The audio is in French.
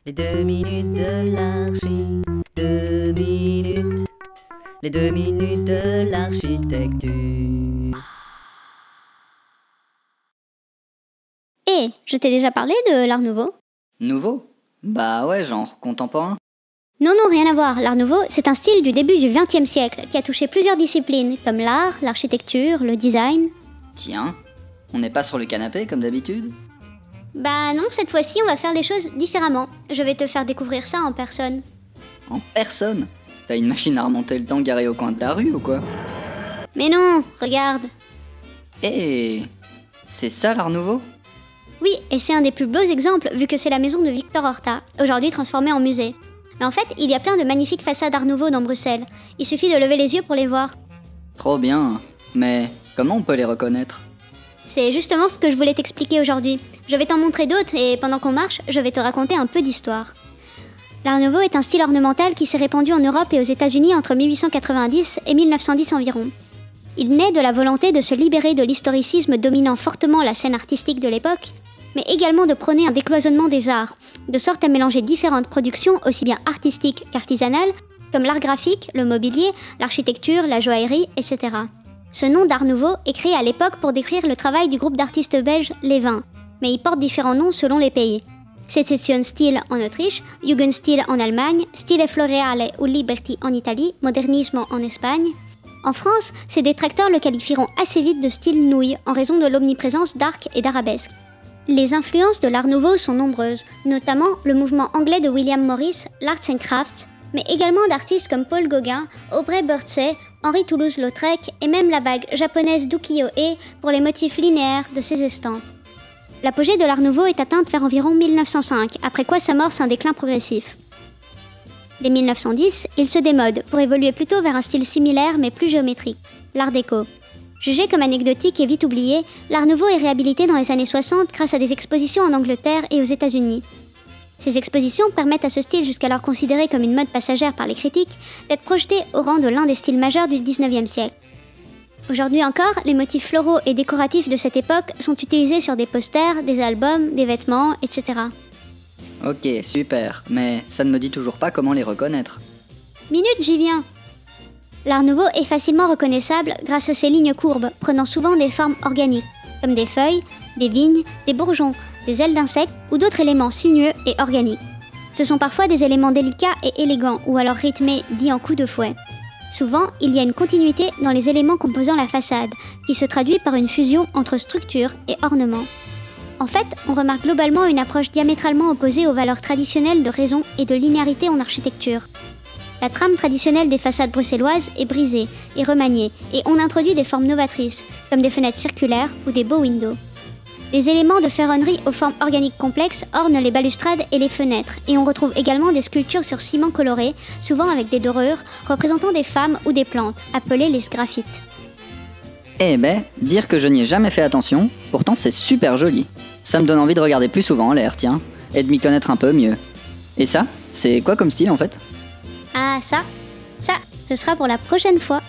Les 2 minutes de l'archi, 2 minutes. Les 2 minutes de l'architecture. Hé, je t'ai déjà parlé de l'Art Nouveau? Nouveau? Bah ouais, genre contemporain. Non, rien à voir. L'Art Nouveau, c'est un style du début du XXe siècle qui a touché plusieurs disciplines, comme l'art, l'architecture, le design. Tiens, on n'est pas sur le canapé comme d'habitude? Bah non, cette fois-ci, on va faire les choses différemment. Je vais te faire découvrir ça en personne. En personne? T'as une machine à remonter le temps garée au coin de la rue ou quoi? Mais non, regarde. Eh, c'est ça l'Art Nouveau? Oui, et c'est un des plus beaux exemples vu que c'est la maison de Victor Horta, aujourd'hui transformée en musée. Mais en fait, il y a plein de magnifiques façades Art Nouveau dans Bruxelles. Il suffit de lever les yeux pour les voir. Trop bien, mais comment on peut les reconnaître? C'est justement ce que je voulais t'expliquer aujourd'hui. Je vais t'en montrer d'autres et pendant qu'on marche, je vais te raconter un peu d'histoire. L'Art Nouveau est un style ornemental qui s'est répandu en Europe et aux États-Unis entre 1890 et 1910 environ. Il naît de la volonté de se libérer de l'historicisme dominant fortement la scène artistique de l'époque, mais également de prôner un décloisonnement des arts, de sorte à mélanger différentes productions aussi bien artistiques qu'artisanales, comme l'art graphique, le mobilier, l'architecture, la joaillerie, etc. Ce nom d'Art Nouveau est créé à l'époque pour décrire le travail du groupe d'artistes belges Les Vins, mais il porte différents noms selon les pays. Secessionstil en Autriche, Jugendstil en Allemagne, Stile Floreale ou Liberty en Italie, Modernismo en Espagne. En France, ses détracteurs le qualifieront assez vite de style nouille en raison de l'omniprésence d'arcs et d'arabesques. Les influences de l'Art Nouveau sont nombreuses, notamment le mouvement anglais de William Morris, l'Arts and Crafts, mais également d'artistes comme Paul Gauguin, Aubrey Birdsey, Henri Toulouse-Lautrec et même la vague japonaise d'ukiyo-e pour les motifs linéaires de ses estampes. L'apogée de l'Art Nouveau est atteinte vers environ 1905, après quoi s'amorce un déclin progressif. Dès 1910, il se démode pour évoluer plutôt vers un style similaire mais plus géométrique, l'Art déco. Jugé comme anecdotique et vite oublié, l'Art Nouveau est réhabilité dans les années 60 grâce à des expositions en Angleterre et aux États-Unis. Ces expositions permettent à ce style, jusqu'alors considéré comme une mode passagère par les critiques, d'être projeté au rang de l'un des styles majeurs du XIXe siècle. Aujourd'hui encore, les motifs floraux et décoratifs de cette époque sont utilisés sur des posters, des albums, des vêtements, etc. Ok, super, mais ça ne me dit toujours pas comment les reconnaître. Minute, j'y viens. L'Art Nouveau est facilement reconnaissable grâce à ses lignes courbes, prenant souvent des formes organiques, comme des feuilles, des vignes, des bourgeons, des ailes d'insectes ou d'autres éléments sinueux et organiques. Ce sont parfois des éléments délicats et élégants ou alors rythmés, dits en coups de fouet. Souvent, il y a une continuité dans les éléments composant la façade, qui se traduit par une fusion entre structure et ornement. En fait, on remarque globalement une approche diamétralement opposée aux valeurs traditionnelles de raison et de linéarité en architecture. La trame traditionnelle des façades bruxelloises est brisée et remaniée, et on introduit des formes novatrices, comme des fenêtres circulaires ou des bow windows. Des éléments de ferronnerie aux formes organiques complexes ornent les balustrades et les fenêtres, et on retrouve également des sculptures sur ciment coloré, souvent avec des dorures, représentant des femmes ou des plantes, appelées les sgraffites. Eh ben, dire que je n'y ai jamais fait attention, pourtant c'est super joli. Ça me donne envie de regarder plus souvent en l'air, tiens, et de m'y connaître un peu mieux. Et ça, c'est quoi comme style en fait? Ah ça, ce sera pour la prochaine fois.